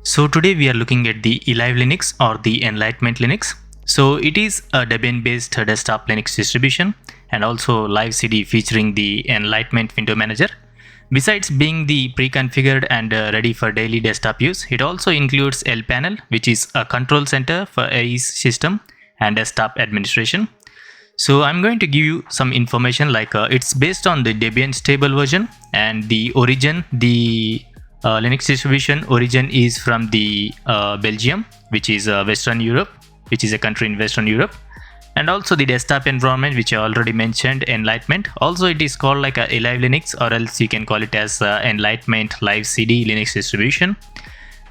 So today we are looking at the Elive Linux or the Enlightenment Linux. So it is a Debian based desktop Linux distribution and also live CD featuring the Enlightenment window manager. Besides being the pre-configured and ready for daily desktop use, it also includes Lpanel, which is a control center for AI's system and desktop administration. So I'm going to give you some information like it's based on the Debian stable version, and the origin, the Linux distribution origin is from the Belgium, which is Western Europe, which is a country in Western Europe. And also the desktop environment, which I already mentioned, Enlightenment. Also it is called like a Elive Linux, or else you can call it as Enlightenment Live CD Linux distribution.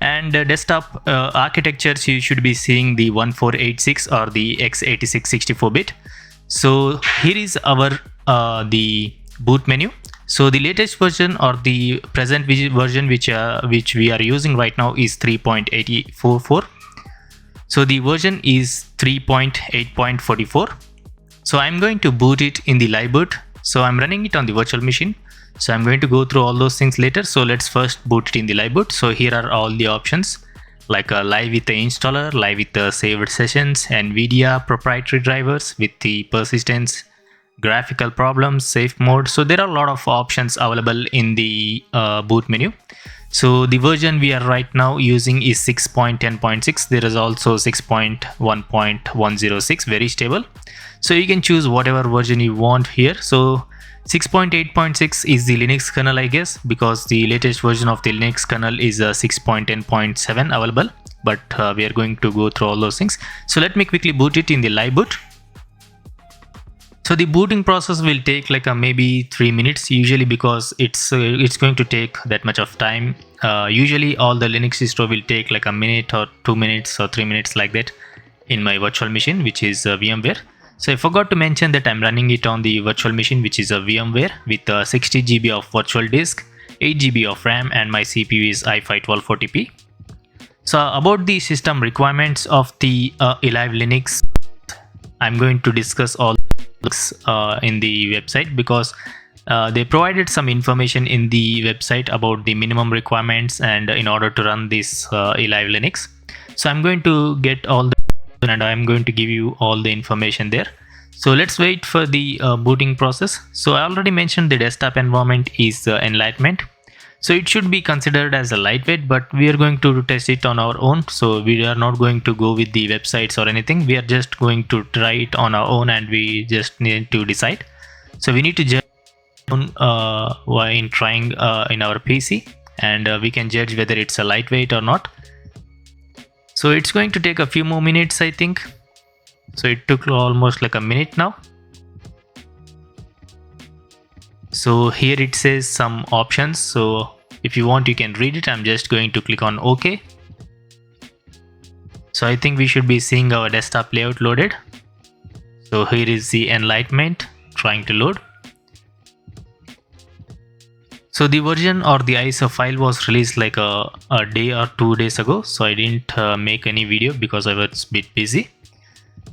And desktop architectures, you should be seeing the 1486 or the x86 64-bit. So here is our the boot menu. So the latest version or the present version which we are using right now is 3.8.44. So the version is 3.8.44. So I'm going to boot it in the live boot. So I'm running it on the virtual machine. So I'm going to go through all those things later. So let's first boot it in the live boot. So here are all the options, like live with the installer, live with the saved sessions, NVIDIA proprietary drivers with the persistence, graphical problems, safe mode. So there are a lot of options available in the boot menu. So the version we are right now using is 6.10.6. There is also 6.1.106, very stable. So you can choose whatever version you want here. So 6.8.6 is the Linux kernel, I guess, because the latest version of the Linux kernel is 6.10.7 available, but we are going to go through all those things. So let me quickly boot it in the live boot. So the booting process will take like maybe 3 minutes usually, because it's going to take that much of time. Usually all the Linux distro will take like a minute or 2 minutes or 3 minutes like that in my virtual machine, which is VMware. So I forgot to mention that I'm running it on the virtual machine, which is a VMware with 60 GB of virtual disk, 8 GB of RAM, and my CPU is i5 1240p. So about the system requirements of the Elive Linux, I'm going to discuss all in the website, because they provided some information in the website about the minimum requirements and in order to run this Elive Linux. So I'm going to get all the, and I'm going to give you all the information there. So let's wait for the booting process. So I already mentioned the desktop environment is Enlightenment. So it should be considered as a lightweight, but we are going to test it on our own. So we are not going to go with the websites or anything. We are just going to try it on our own, and we just need to decide. So we need to judge in trying in our PC, and we can judge whether it's a lightweight or not. So it's going to take a few more minutes, I think. So it took almost like a minute now. So here it says some options. So if you want, you can read it. I'm just going to click on OK. So I think we should be seeing our desktop layout loaded. So here is the Enlightenment trying to load. So the version or the ISO file was released like a day or 2 days ago. So I didn't make any video because I was a bit busy.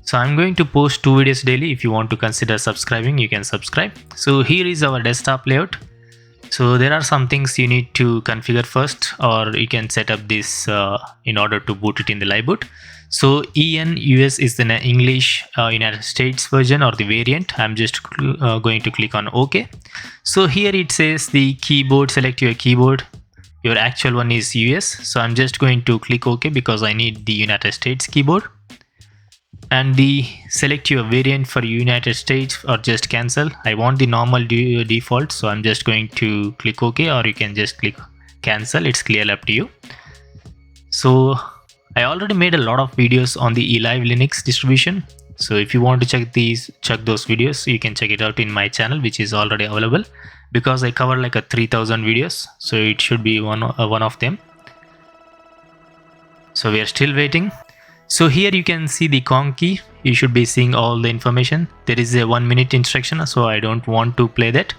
So I'm going to post 2 videos daily. If you want to consider subscribing, you can subscribe. So here is our desktop layout. So there are some things you need to configure first, or you can set up this in order to boot it in the live boot. So EN US is the English United States version or the variant. I'm just going to click on OK. So here it says the keyboard, select your keyboard. Your actual one is US. So I'm just going to click OK because I need the United States keyboard. And the select your variant for United States or just cancel. I want the normal default, so I'm just going to click OK, or you can just click cancel. It's clearly up to you. So I already made a lot of videos on the Elive Linux distribution. So if you want to check those videos, you can check it out in my channel, which is already available, because I cover like 3,000 videos. So it should be one of them. So we are still waiting. So here you can see the Kong key. You should be seeing all the information. There is a 1 minute instruction, so I don't want to play that.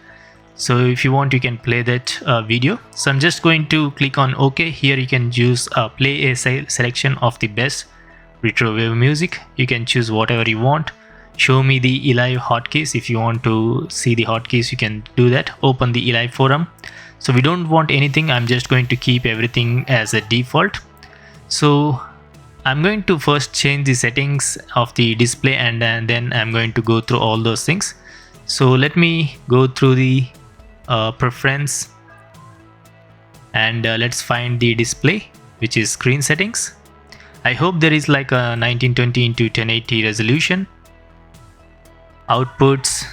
So if you want, you can play that video. So I'm just going to click on OK. Here you can choose play a selection of the best retro wave music. You can choose whatever you want. Show me the Elive hotkeys. If you want to see the hotkeys, you can do that. Open the Elive forum. So we don't want anything. I'm just going to keep everything as a default. So I'm going to first change the settings of the display, and then I'm going to go through all those things. So let me go through the preference, and let's find the display, which is screen settings. I hope there is like a 1920 into 1080 resolution, outputs,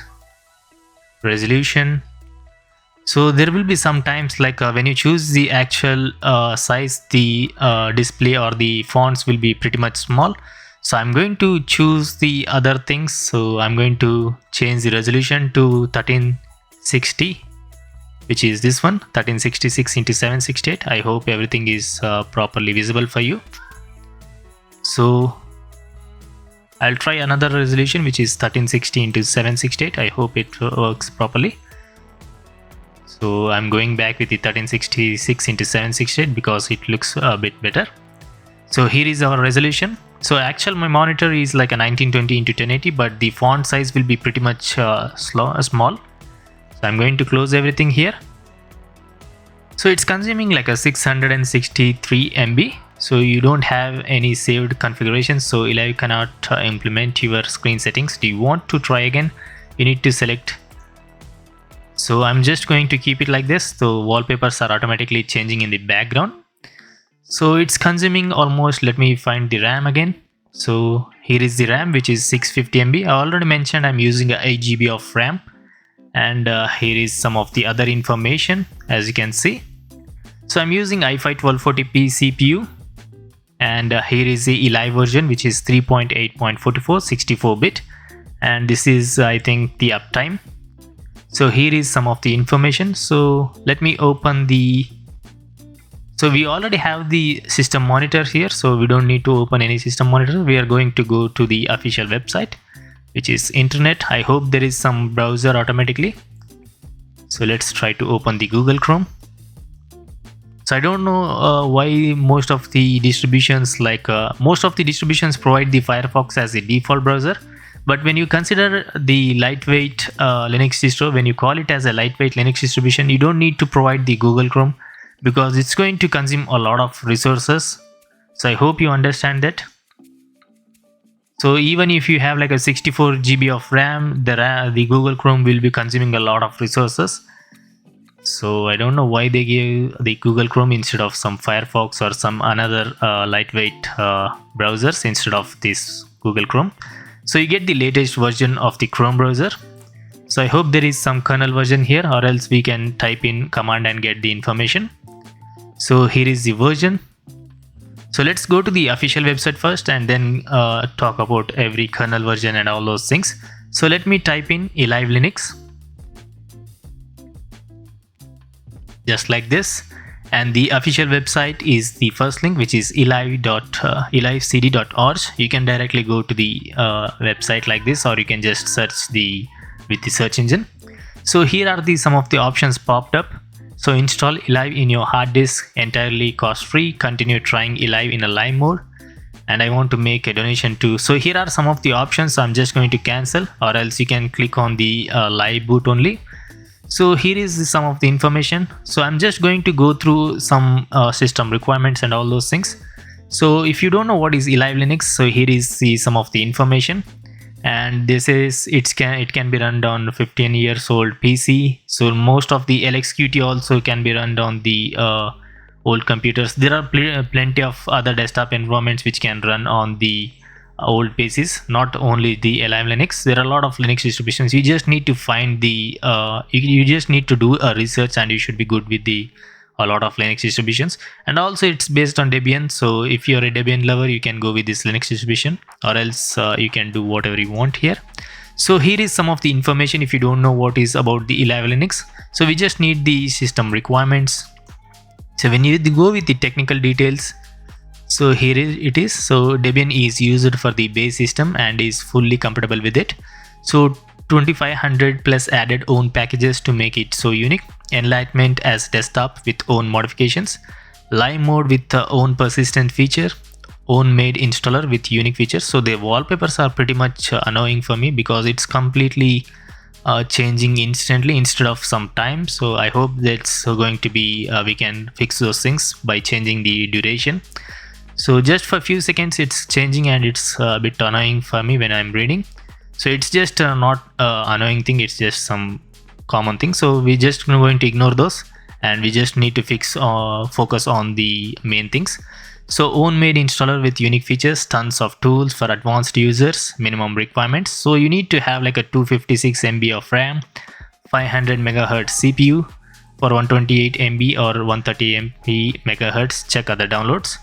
resolution. So there will be some times like when you choose the actual size, the display or the fonts will be pretty much small. So I'm going to choose the other things. So I'm going to change the resolution to 1360, which is this one, 1366 into 768. I hope everything is properly visible for you. So I'll try another resolution, which is 1360 into 768. I hope it works properly. So I'm going back with the 1366 into 768 because it looks a bit better. So here is our resolution. So actual my monitor is like a 1920 into 1080, but the font size will be pretty much small. So I'm going to close everything here. So it's consuming like a 663 MB. So you don't have any saved configurations. So Elive cannot implement your screen settings. Do you want to try again? You need to select. So I'm just going to keep it like this. So wallpapers are automatically changing in the background. So it's consuming almost, let me find the RAM again. So here is the RAM, which is 650 MB. I already mentioned I'm using a 8 GB of RAM. And here is some of the other information, as you can see. So I'm using i5 1240p CPU. And here is the Elive version, which is 3.8.44 64-bit. And this is, I think, the uptime. So here is some of the information. So let me open the, so we already have the system monitor here, so we don't need to open any system monitor. We are going to go to the official website, which is internet. I hope there is some browser automatically. So let's try to open the Google Chrome. So I don't know why most of the distributions provide the Firefox as a default browser. But when you consider the lightweight Linux distro, when you call it as a lightweight Linux distribution, you don't need to provide the Google Chrome because it's going to consume a lot of resources. So I hope you understand that. So even if you have like a 64 GB of RAM, the Google Chrome will be consuming a lot of resources. So I don't know why they gave the Google Chrome instead of some Firefox or some another lightweight browsers instead of this Google Chrome. So you get the latest version of the Chrome browser. So I hope there is some kernel version here, or else we can type in command and get the information. So here is the version. So let's go to the official website first and then talk about every kernel version and all those things. So let me type in Elive Linux. Just like this. And the official website is the first link, which is elivecd.org. You can directly go to the website like this, or you can just search with the search engine. So here are some of the options popped up. So install Elive in your hard disk entirely cost free. Continue trying Elive in a live mode. And I want to make a donation too. So here are some of the options. I'm just going to cancel, or else you can click on the live boot only. So here is some of the information. So I'm just going to go through some system requirements and all those things. So if you don't know what is Elive Linux, so here is some of the information. And this is it can be run on 15 years old PC. So most of the LXQT also can be run on the old computers. There are plenty of other desktop environments which can run on the old PCs, not only the Elive Linux. There are a lot of Linux distributions. You just need to find the you just need to do a research, and you should be good with a lot of Linux distributions. And also it's based on Debian, so if you're a Debian lover, you can go with this Linux distribution, or else you can do whatever you want here. So here is some of the information if you don't know what is about the Elive Linux. So we just need the system requirements. So when you go with the technical details, so here it is. So Debian is used for the base system and is fully compatible with it. So 2500 plus added own packages to make it so unique. Enlightenment as desktop with own modifications. Live mode with own persistent feature. Own made installer with unique features. So the wallpapers are pretty much annoying for me because it's completely changing instantly instead of some time. So I hope that's going to be we can fix those things by changing the duration. So just for a few seconds it's changing, and it's a bit annoying for me when I'm reading. So it's just not annoying thing, it's just some common thing. So we just going to ignore those, and we just need to focus on the main things. So own made installer with unique features, tons of tools for advanced users, minimum requirements. So you need to have like a 256 MB of RAM, 500 megahertz CPU for 128 MB or 130 MB megahertz. Check other downloads.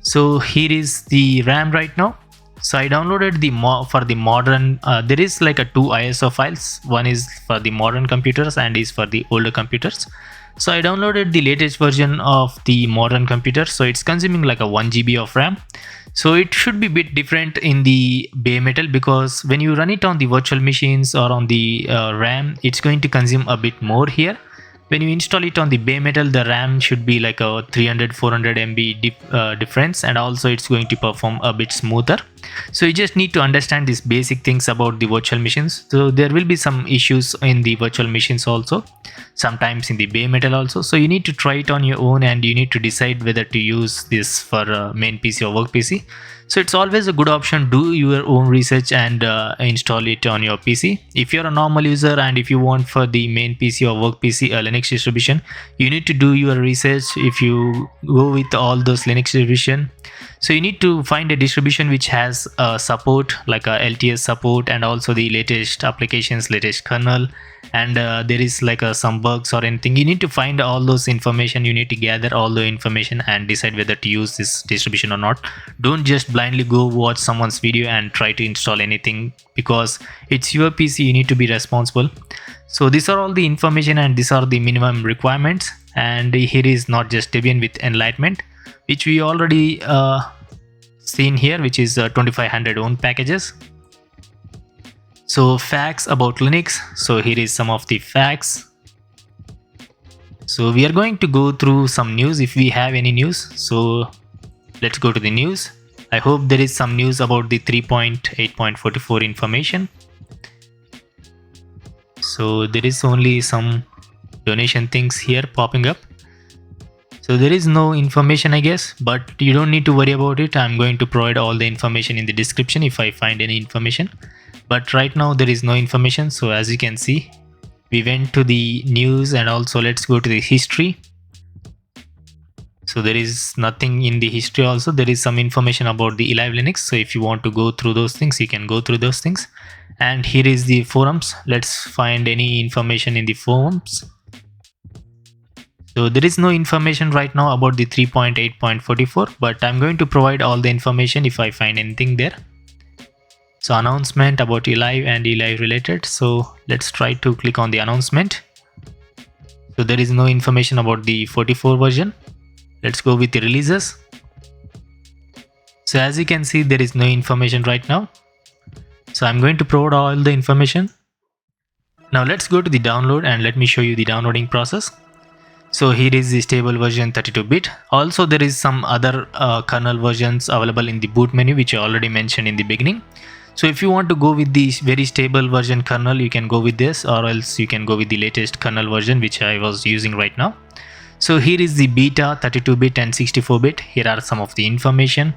So here is the RAM right now. So I downloaded the for the modern, there is like a 2 ISO files. One is for the modern computers and is for the older computers. So I downloaded the latest version of the modern computer. So it's consuming like a 1 GB of RAM. So it should be a bit different in the bare metal, because when you run it on the virtual machines or on the RAM, it's going to consume a bit more here. When you install it on the bare metal, the RAM should be like a 300-400 MB difference, and also it's going to perform a bit smoother. So you just need to understand these basic things about the virtual machines. So there will be some issues in the virtual machines also, sometimes in the bare metal also. So you need to try it on your own, and you need to decide whether to use this for main PC or work PC. So it's always a good option. Do your own research and install it on your PC. If you're a normal user and if you want for the main PC or work PC a Linux distribution, you need to do your research. If you go with all those Linux distribution, so you need to find a distribution which has support, like a LTS support, and also the latest applications, latest kernel, and there is like some bugs or anything. You need to find all those information. You need to gather all the information and decide whether to use this distribution or not. Don't just blindly go watch someone's video and try to install anything, because it's your PC. You need to be responsible. So these are all the information, and these are the minimum requirements. And here is not just Debian with Enlightenment, which we already seen here, which is 2500 own packages. So facts about Linux. So here is some of the facts. So we are going to go through some news if we have any news. So let's go to the news. I hope there is some news about the 3.8.44 information. So there is only some donation things here popping up. So there is no information, I guess, but you don't need to worry about it. I'm going to provide all the information in the description if I find any information. But right now there is no information. So as you can see, we went to the news, and also let's go to the history. So there is nothing in the history. Also there is some information about the Elive Linux. So if you want to go through those things, you can go through those things. And here is the forums. Let's find any information in the forums. So there is no information right now about the 3.8.44, but I'm going to provide all the information if I find anything there. So announcement about Elive and Elive related. So let's try to click on the announcement. So there is no information about the 44 version. Let's go with the releases. So as you can see, there is no information right now. So I'm going to provide all the information. Now let's go to the download, and let me show you the downloading process. So here is the stable version 32-bit. Also there is some other kernel versions available in the boot menu, which I already mentioned in the beginning. So if you want to go with the very stable version kernel, you can go with this, or else you can go with the latest kernel version, which I was using right now. So here is the beta 32-bit and 64-bit. Here are some of the information.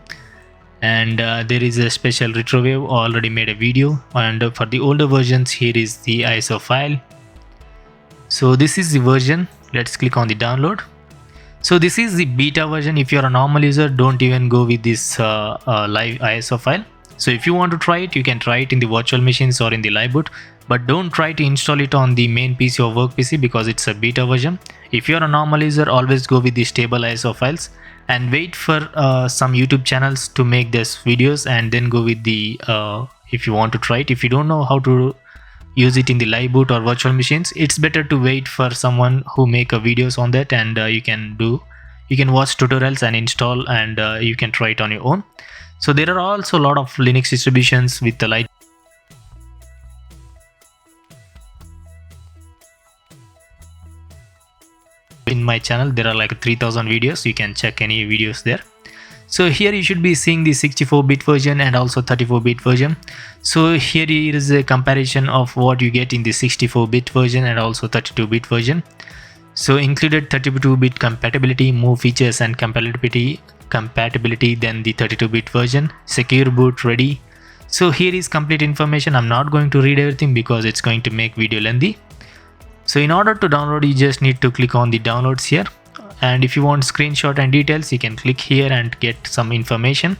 And there is a special retrowave, already made a video. And for the older versions, here is the ISO file. So this is the version. Let's click on the download. So this is the beta version. If you're a normal user, don't even go with this live ISO file. So if you want to try it, you can try it in the virtual machines or in the live boot, but don't try to install it on the main PC or work PC, because it's a beta version. If you're a normal user, always go with the stable ISO files and wait for some YouTube channels to make these videos, and then go with the if you want to try it. If you don't know how to use it in the live boot or virtual machines, it's better to wait for someone who make videos on that, and you can watch tutorials and install, and you can try it on your own. So there are also a lot of Linux distributions with the light. In my channel there are like 3000 videos. You can check any videos there. So here you should be seeing the 64-bit version and also 34-bit version. So here is a comparison of what you get in the 64-bit version and also 32-bit version. So included 32-bit compatibility, more features and compatibility compatibility, then the 32-bit version, secure boot ready. So here is complete information. I'm not going to read everything because it's going to make video lengthy. So in order to download, you just need to click on the downloads here, and if you want screenshot and details, you can click here and get some information.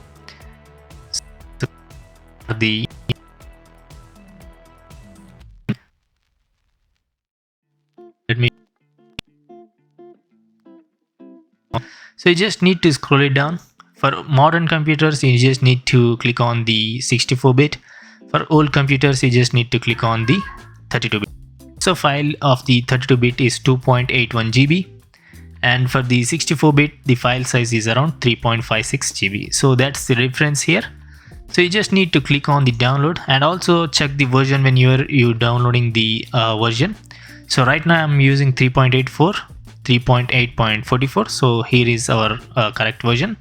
So you just need to scroll it down. For modern computers, you just need to click on the 64-bit. For old computers, you just need to click on the 32-bit. So file of the 32-bit is 2.81 GB, and for the 64-bit, the file size is around 3.56 GB. So that's the reference here. So you just need to click on the download, and also check the version when you're downloading the version. So right now I'm using 3.8.44. So here is our correct version.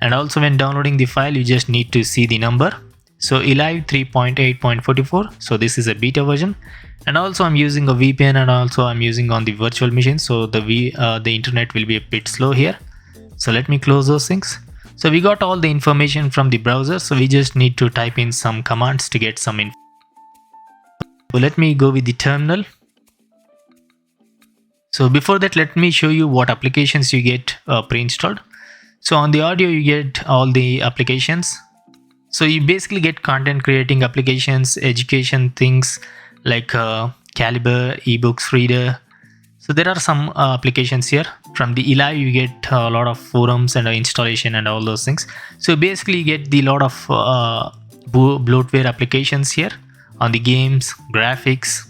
And also when downloading the file, you just need to see the number. So Elive 3.8.44. So this is a beta version. And also I'm using a VPN, and also I'm using on the virtual machine. So the internet will be a bit slow here. So let me close those things. So we got all the information from the browser. So we just need to type in some commands to get some info. So let me go with the terminal. So before that, let me show you what applications you get pre-installed. So on the audio, you get all the applications. So you basically get content creating applications, education things like Caliber, ebooks reader. So there are some applications here. From the Elive, you get a lot of forums and installation and all those things. So basically you get the lot of bloatware applications here on the games, graphics.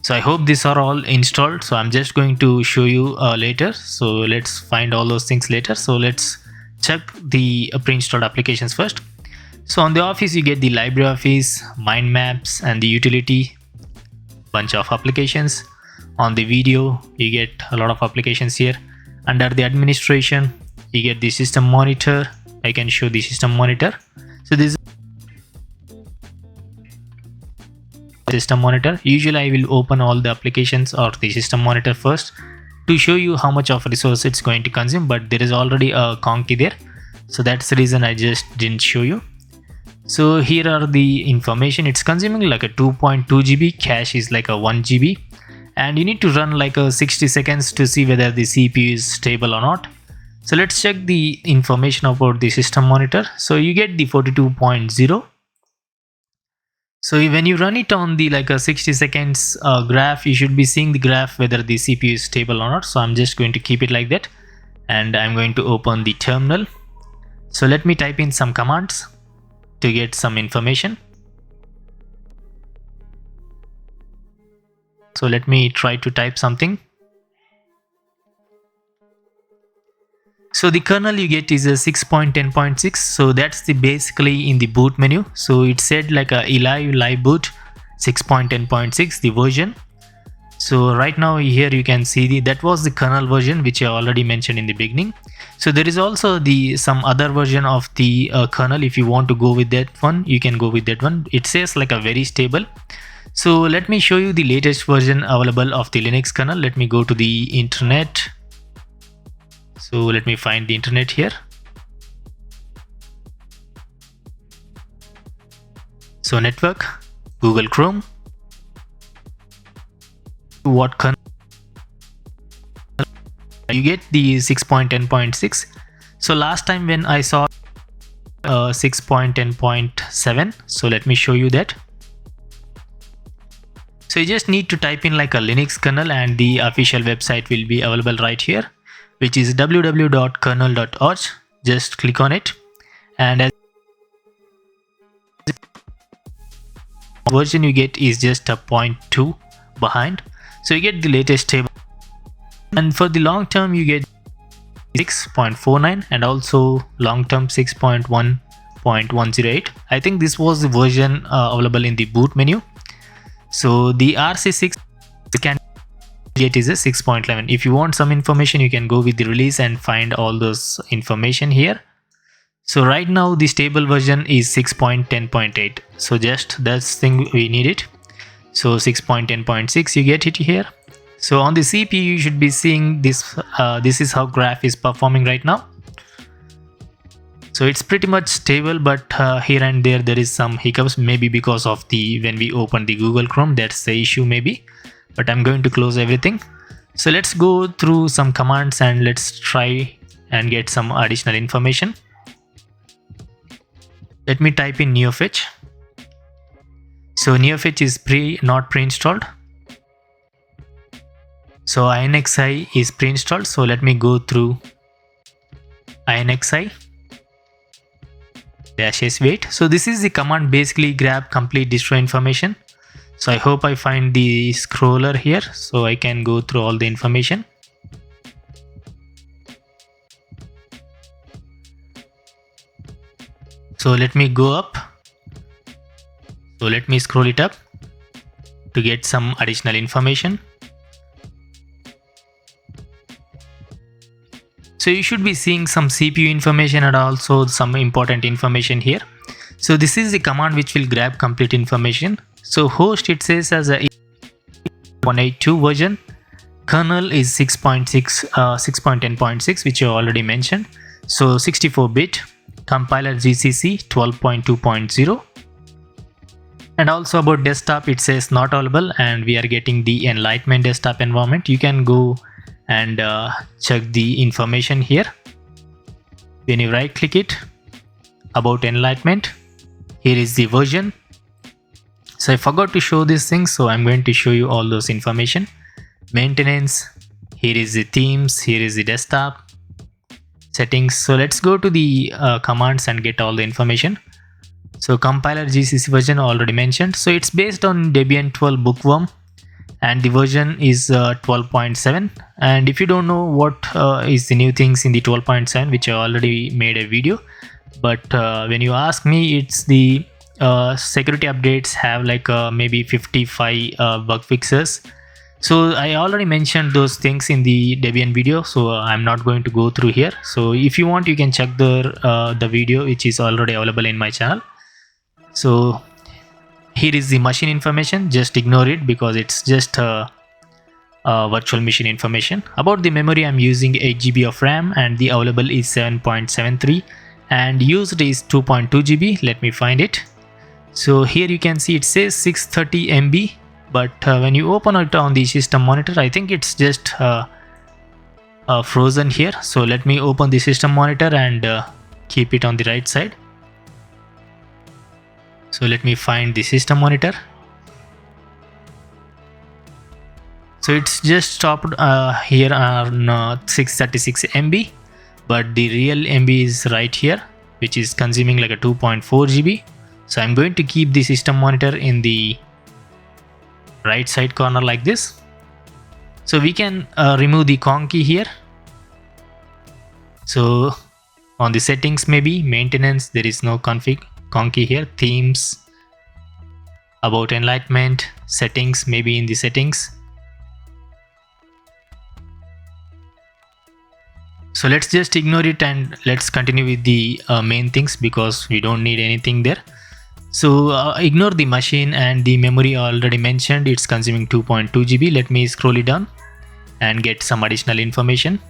So I hope these are all installed. So I'm just going to show you later. So let's find all those things later. So let's check the pre-installed applications first. So on the Office, you get the LibreOffice, mind maps, and the utility, bunch of applications. On the video, you get a lot of applications here. Under the administration, you get the system monitor. I can show the system monitor. So this is system monitor. Usually I will open all the applications or the system monitor first to show you how much of resource it's going to consume, but there is already a conky there, so that's the reason I just didn't show you. So here are the information. It's consuming like a 2.2 GB, cache is like a 1 GB, and you need to run like a 60 seconds to see whether the CPU is stable or not. So let's check the information about the system monitor. So you get the 42.0. So when you run it on the like a 60 seconds graph, you should be seeing the graph whether the CPU is stable or not. So I'm just going to keep it like that, and I'm going to open the terminal. So let me type in some commands to get some information. So let me try to type something. So the kernel you get is a 6.10.6. So that's the basically in the boot menu. So it said like a Elive live boot 6.10.6 the version. So right now here you can see that was the kernel version which I already mentioned in the beginning. So there is also some other version of the kernel. If you want to go with that one, you can go with that one. It says like a very stable. So let me show you the latest version available of the Linux kernel. Let me go to the internet. So let me find the internet here. So network, Google Chrome. What kernel? You get the 6.10.6. So last time when I saw 6.10.7. So let me show you that. So you just need to type in like a Linux kernel, and the official website will be available right here, which is www.kernel.org. Just click on it, and as version you get is just a 0.2 behind. So you get the latest table, and for the long term you get 6.49 and also long term 6.1.108. I think this was the version available in the boot menu. So the RC6 can it is a 6.11. If you want some information, you can go with the release and find all those information here. So right now the stable version is 6.10.8. So just that's thing we need it. So 6.10.6 you get it here. So on the CPU you should be seeing this. This is how graph is performing right now. So it's pretty much stable, but here and there is some hiccups, maybe because of the when we open the Google Chrome, that's the issue maybe. But I'm going to close everything. So let's go through some commands and let's try and get some additional information. Let me type in neofetch. So neofetch is not pre-installed. So inxi is pre-installed. So let me go through inxi -wait. So this is the command, basically grab complete distro information. So I hope I find the scroller here so I can go through all the information. So let me go up. So let me scroll it up to get some additional information. So you should be seeing some CPU information and also some important information here. So this is the command which will grab complete information. So host, it says as a 182 version. Kernel is 6.10.6, which I already mentioned. So 64-bit. Compiler GCC 12.2.0. And also about desktop, it says not available, and we are getting the Enlightenment desktop environment. You can go and check the information here. When you right click it, about Enlightenment, here is the version. So I forgot to show these things, so I'm going to show you all those information. Maintenance, here is the themes, here is the desktop settings. So let's go to the commands and get all the information. So compiler GCC version already mentioned. So it's based on Debian 12 bookworm, and the version is 12.7. And if you don't know what is the new things in the 12.7, which I already made a video, but when you ask me, it's the security updates have like maybe 55 bug fixes. So I already mentioned those things in the Debian video, so I'm not going to go through here. So if you want, you can check the video which is already available in my channel. So here is the machine information, just ignore it because it's just virtual machine information. About the memory, I'm using 8 GB of RAM and the available is 7.73 and used is 2.2 GB. Let me find it. So here you can see it says 630 MB, but when you open it on the system monitor, I think it's just frozen here. So let me open the system monitor and keep it on the right side. So let me find the system monitor. So it's just stopped here on 636 MB, but the real MB is right here, which is consuming like a 2.4 GB. So I'm going to keep the system monitor in the right side corner like this. So we can remove the conk key here. So on the settings, maybe maintenance, there is no config conk key here. Themes, about Enlightenment, settings, maybe in the settings. So let's just ignore it and let's continue with the main things because we don't need anything there. So ignore the machine and the memory already mentioned, it's consuming 2.2 GB. Let me scroll it down and get some additional information.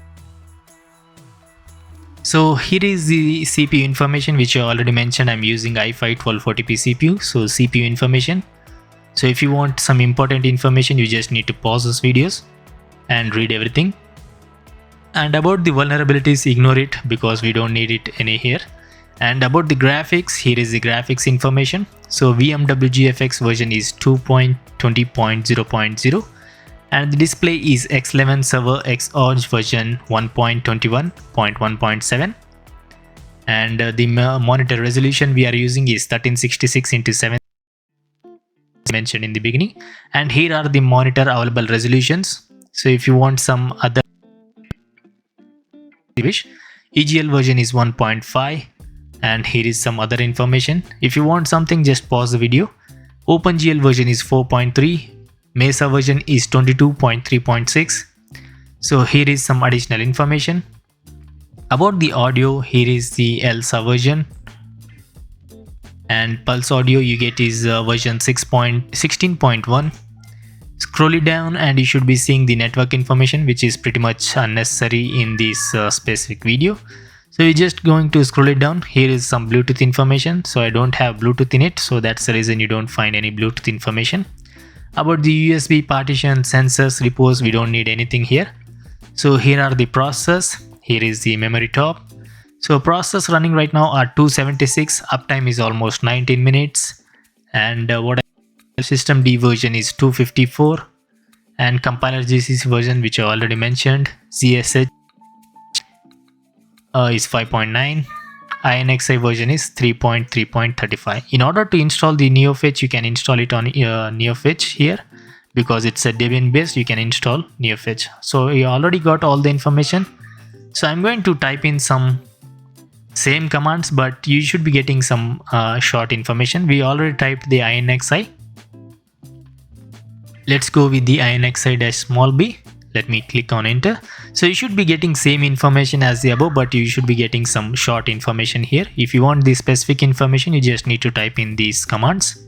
So here is the CPU information which I already mentioned. I'm using i5 1240p CPU. So CPU information. So if you want some important information, you just need to pause those videos and read everything. And about the vulnerabilities, ignore it because we don't need it any here. And about the graphics, here is the graphics information. So VMWGFX version is 2.20.0.0 and the display is X11 Server X Orange version 1.21.1.7 and the monitor resolution we are using is 1366x7 mentioned in the beginning. And here are the monitor available resolutions. So if you want some other EGL version is 1.5 and here is some other information. If you want something, just pause the video. OpenGL version is 4.3, Mesa version is 22.3.6. So here is some additional information. About the audio, here is the ELSA version and Pulse audio you get is version 16.1. Scroll it down and you should be seeing the network information, which is pretty much unnecessary in this specific video. So you're just going to scroll it down. Here is some Bluetooth information. So I don't have Bluetooth in it, so that's the reason you don't find any Bluetooth information. About the USB partition, sensors, repos, we don't need anything here. So here are the process. Here is the memory top. So process running right now are 276. Uptime is almost 19 minutes. And system D version is 254. And compiler GCC version, which I already mentioned. ZSH is 5.9. INXI version is 3.3.35. In order to install the NeoFetch, you can install it on NeoFetch here, because it's a Debian based. You can install NeoFetch. So you already got all the information. So I'm going to type in some same commands, but you should be getting some short information. We already typed the INXI. Let's go with the INXI-b. Let me click on enter. So you should be getting same information as the above, but you should be getting some short information here. If you want the specific information, you just need to type in these commands.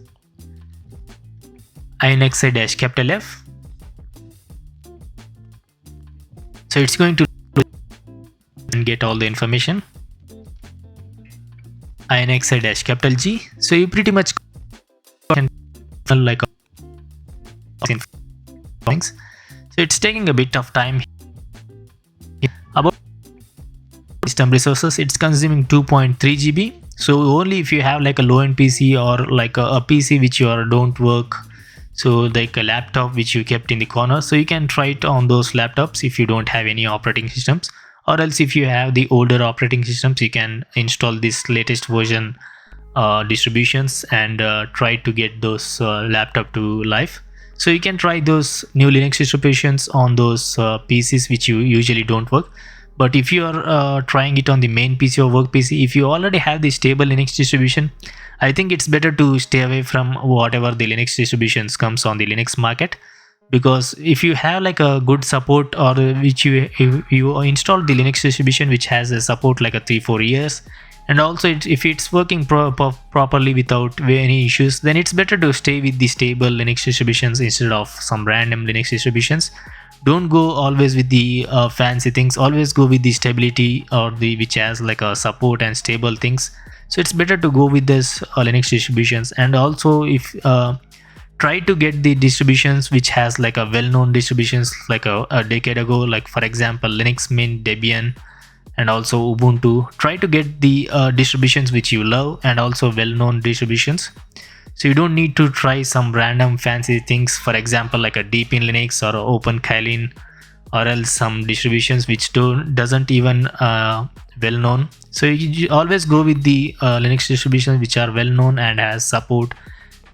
INXI-F. So it's going to get all the information. INXI-G. So you pretty much like things. So it's taking a bit of time. About system resources, it's consuming 2.3 GB. So only if you have like a low-end PC or like a PC which don't work, so like a laptop which you kept in the corner, so you can try it on those laptops if you don't have any operating systems. Or else if you have the older operating systems, you can install this latest version distributions and try to get those laptop to life. So you can try those new Linux distributions on those PCs which you usually don't work. But if you are trying it on the main PC or work PC, if you already have the stable Linux distribution, I think it's better to stay away from whatever the Linux distributions comes on the Linux market. Because if you have like a good support, or which you install the Linux distribution which has a support like a 3-4 years, and also if it's working properly without any issues, then it's better to stay with the stable Linux distributions instead of some random Linux distributions. Don't go always with the fancy things. Always go with the stability, or the which has like a support and stable things. So it's better to go with this Linux distributions. And also if try to get the distributions which has like a well-known distributions like a decade ago, like for example Linux Mint, Debian, and also Ubuntu. Try to get the distributions which you love and also well-known distributions. So you don't need to try some random fancy things, for example like a Deepin Linux or OpenKylin, or else some distributions which doesn't even well-known. So you always go with the Linux distributions which are well-known and has support,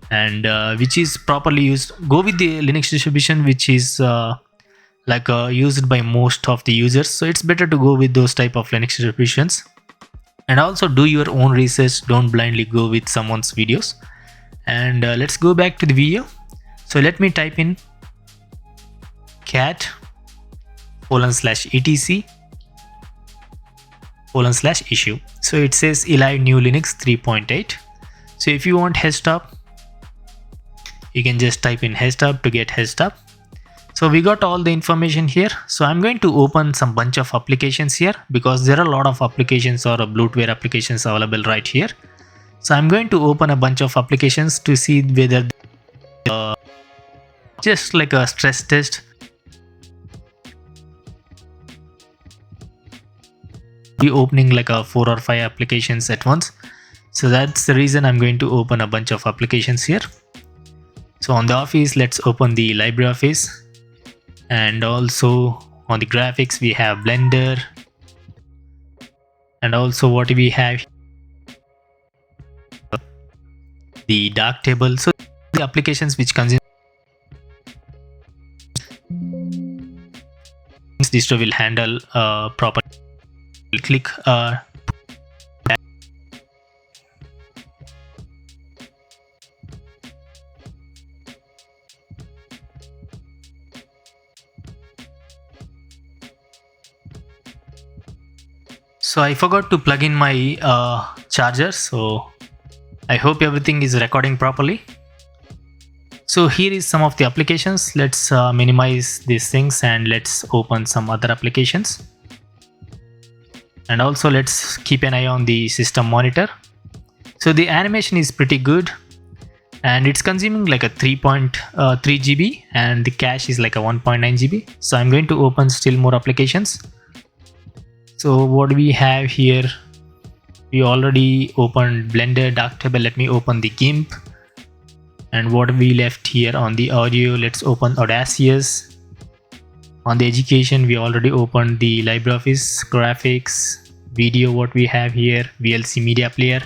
and which is properly used. Go with the Linux distribution which is used by most of the users. So it's better to go with those type of Linux distributions. And also do your own research. Don't blindly go with someone's videos. And let's go back to the video. So let me type in cat:/etc/issue. So it says Elive new Linux 3.8. So if you want HStop, you can just type in HStop to get HStop. So we got all the information here. So I'm going to open some bunch of applications here, because there are a lot of applications or bloatware applications available right here. So I'm going to open a bunch of applications to see whether just like a stress test. Be opening like a 4 or 5 applications at once. So that's the reason I'm going to open a bunch of applications here. So on the Office, let's open the LibreOffice. And also on the graphics, we have Blender. And also what we have, the Darktable. So the applications which consume distro will handle properly. Click so I forgot to plug in my charger, so I hope everything is recording properly. So here is some of the applications. Let's minimize these things and let's open some other applications. And also let's keep an eye on the system monitor. So the animation is pretty good, and it's consuming like a 3.3 GB, and the cache is like a 1.9 GB. So I'm going to open still more applications. So what we have here, we already opened Blender, Darktable. Let me open the GIMP. And what we left here on the audio, let's open Audacious. On the education, we already opened the LibreOffice, graphics, video. What we have here, VLC media player.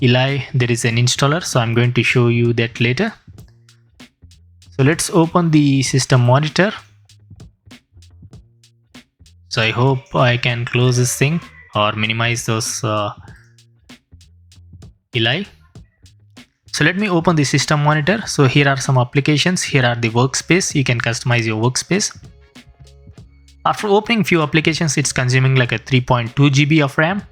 Elive, there is an installer, so I'm going to show you that later. So let's open the system monitor. So I hope I can close this thing or minimize those Elive. So let me open the system monitor. So here are some applications. Here are the workspace. You can customize your workspace. After opening few applications, it's consuming like a 3.2 GB of RAM.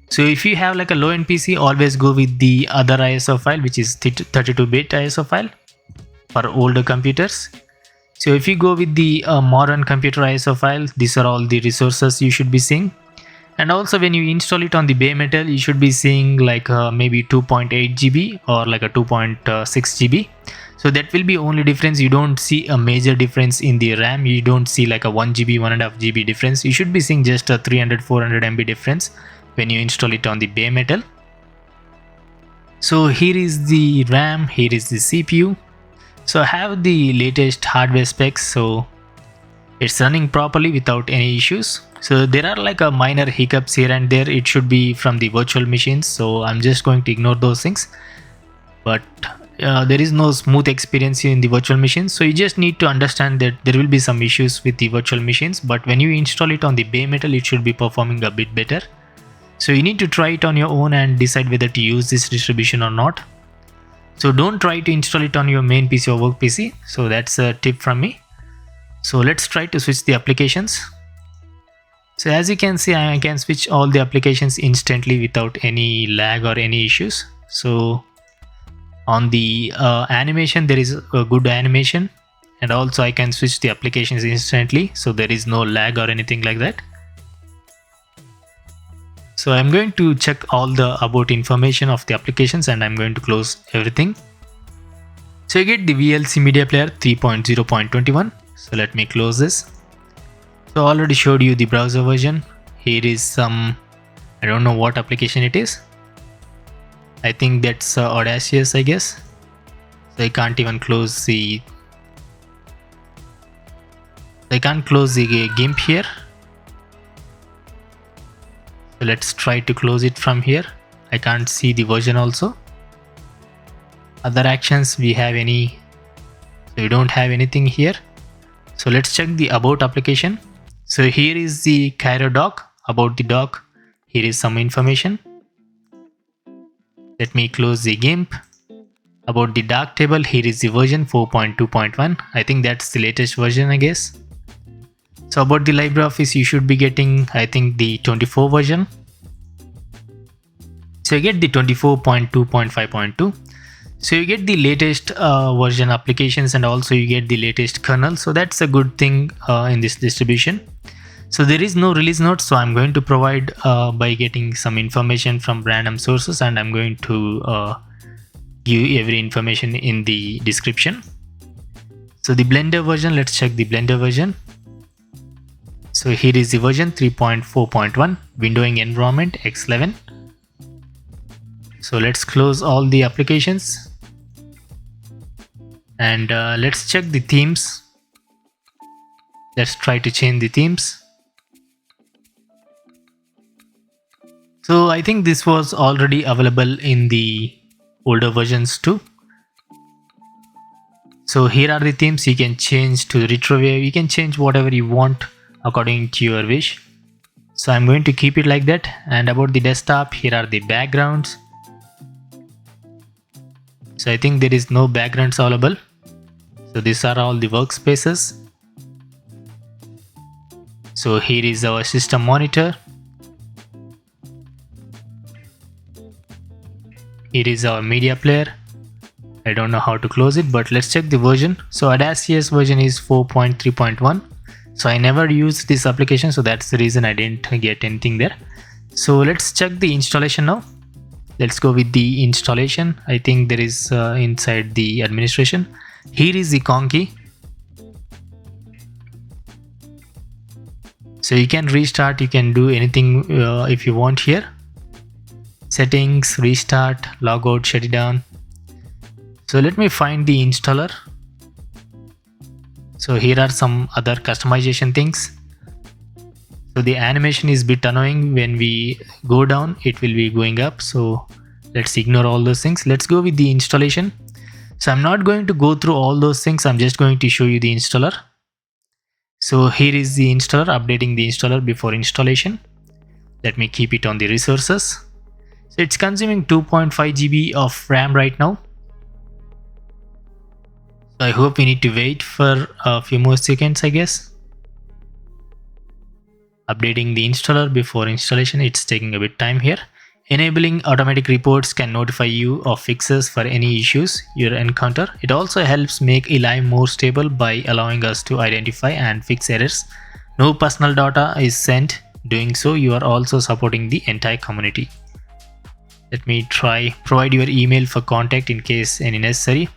So if you have like a low-end PC, always go with the other ISO file, which is 32-bit ISO file for older computers. So if you go with the modern computer ISO file, these are all the resources you should be seeing. And also when you install it on the bare metal, you should be seeing like maybe 2.8 GB or like a 2.6 GB. So that will be only difference. You don't see a major difference in the RAM. You don't see like a 1 GB, 1.5 GB difference. You should be seeing just a 300, 400 MB difference when you install it on the bare metal. So here is the RAM, here is the CPU. So I have the latest hardware specs, so it's running properly without any issues. So there are like a minor hiccups here and there. It should be from the virtual machines, so I'm just going to ignore those things. But there is no smooth experience in the virtual machines, so you just need to understand that there will be some issues with the virtual machines, but when you install it on the bare metal, it should be performing a bit better. So you need to try it on your own and decide whether to use this distribution or not. So don't try to install it on your main PC or work PC. So that's a tip from me. So let's try to switch the applications. So as you can see, I can switch all the applications instantly without any lag or any issues. So on the animation, there is a good animation, and also I can switch the applications instantly. So there is no lag or anything like that. So I'm going to check all the about information of the applications, and I'm going to close everything. So you get the VLC media player 3.0.21. So let me close this. So I already showed you the browser version. Here is some, I don't know what application it is. I think that's Audacious, I guess. So I can't even close the, I can't close the GIMP here. So let's try to close it from here. I can't see the version also. Other actions, we have any, so we don't have anything here. So let's check the about application. So here is the Cairo doc. About the doc, here is some information. Let me close the GIMP. About the Darktable, here is the version 4.2.1. I think that's the latest version, I guess. So about the LibreOffice, you should be getting, I think, the 24 version. So you get the 24.2.5.2. So you get the latest version applications, and also you get the latest kernel. So that's a good thing in this distribution. So there is no release notes, so I'm going to provide by getting some information from random sources, and I'm going to give every information in the description. So the Blender version, let's check the Blender version. So here is the version 3.4.1, windowing environment X11. So let's close all the applications, and let's check the themes. Let's try to change the themes. So I think this was already available in the older versions too. So here are the themes. You can change to retrowave. You can change whatever you want according to your wish. So I'm going to keep it like that. And about the desktop, here are the backgrounds. So I think there is no backgrounds available. So these are all the workspaces. So here is our system monitor. Here is our media player. I don't know how to close it, but let's check the version. So Audacious version is 4.3.1. So I never used this application, so that's the reason I didn't get anything there. So let's check the installation now. Let's go with the installation. I think there is inside the administration. Here is the Kong key. So you can restart, you can do anything if you want here. Settings, restart, logout, shut it down. So let me find the installer. So here are some other customization things. So the animation is a bit annoying. When we go down, it will be going up. So let's ignore all those things. Let's go with the installation. So I'm not going to go through all those things. I'm just going to show you the installer. So here is the installer, updating the installer before installation. Let me keep it on the resources. So it's consuming 2.5 GB of RAM right now. So I hope we need to wait for a few more seconds, I guess. Updating the installer before installation, it's taking a bit time here. Enabling automatic reports can notify you of fixes for any issues you encounter. It also helps make Elive more stable by allowing us to identify and fix errors. No personal data is sent. Doing so, you are also supporting the entire community. Let me try provide your email for contact in case any necessary.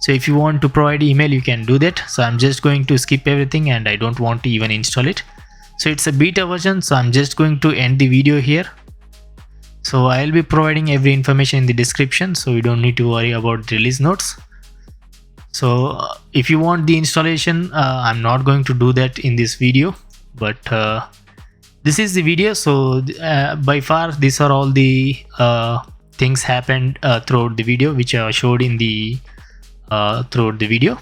So if you want to provide email, you can do that. So I'm just going to skip everything and I don't want to even install it. So it's a beta version, so I'm just going to end the video here. So I'll be providing every information in the description, so you don't need to worry about the release notes. So if you want the installation, I'm not going to do that in this video, but this is the video. So by far these are all the things happened throughout the video, which I showed in the throughout the video.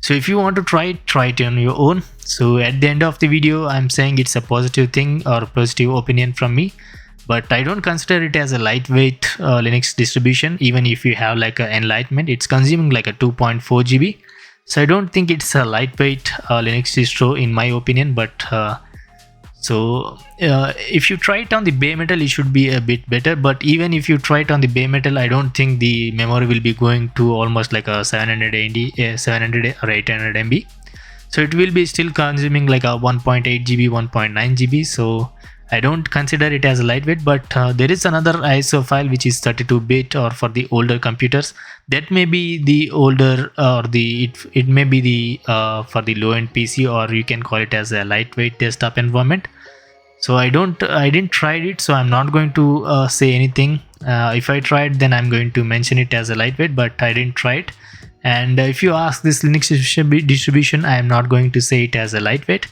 So if you want to try it on your own. So at the end of the video, I'm saying it's a positive thing or positive opinion from me, but I don't consider it as a lightweight Linux distribution. Even if you have like an Enlightenment, it's consuming like a 2.4 GB. So I don't think it's a lightweight Linux distro in my opinion, but if you try it on the bare metal, it should be a bit better. But even if you try it on the bare metal, I don't think the memory will be going to almost like a 700 or 800 MB. So it will be still consuming like a 1.8 GB, 1.9 GB. So I don't consider it as a lightweight, but there is another ISO file which is 32-bit or for the older computers. That may be the older or it may be the for the low-end PC, or you can call it as a lightweight desktop environment. So I didn't try it, so I'm not going to say anything. If I tried, then I'm going to mention it as a lightweight, but I didn't try it. And if you ask this Linux distribution, I am not going to say it as a lightweight.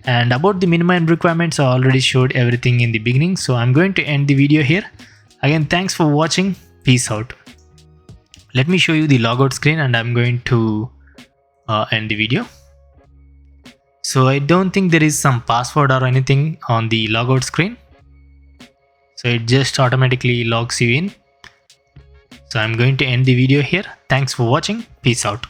And about the minimum requirements, I already showed everything in the beginning, so I'm going to end the video here. Again, thanks for watching. Peace out. Let me show you the logout screen and I'm going to end the video. So I don't think there is some password or anything on the logout screen. So it just automatically logs you in. So I'm going to end the video here. Thanks for watching. Peace out.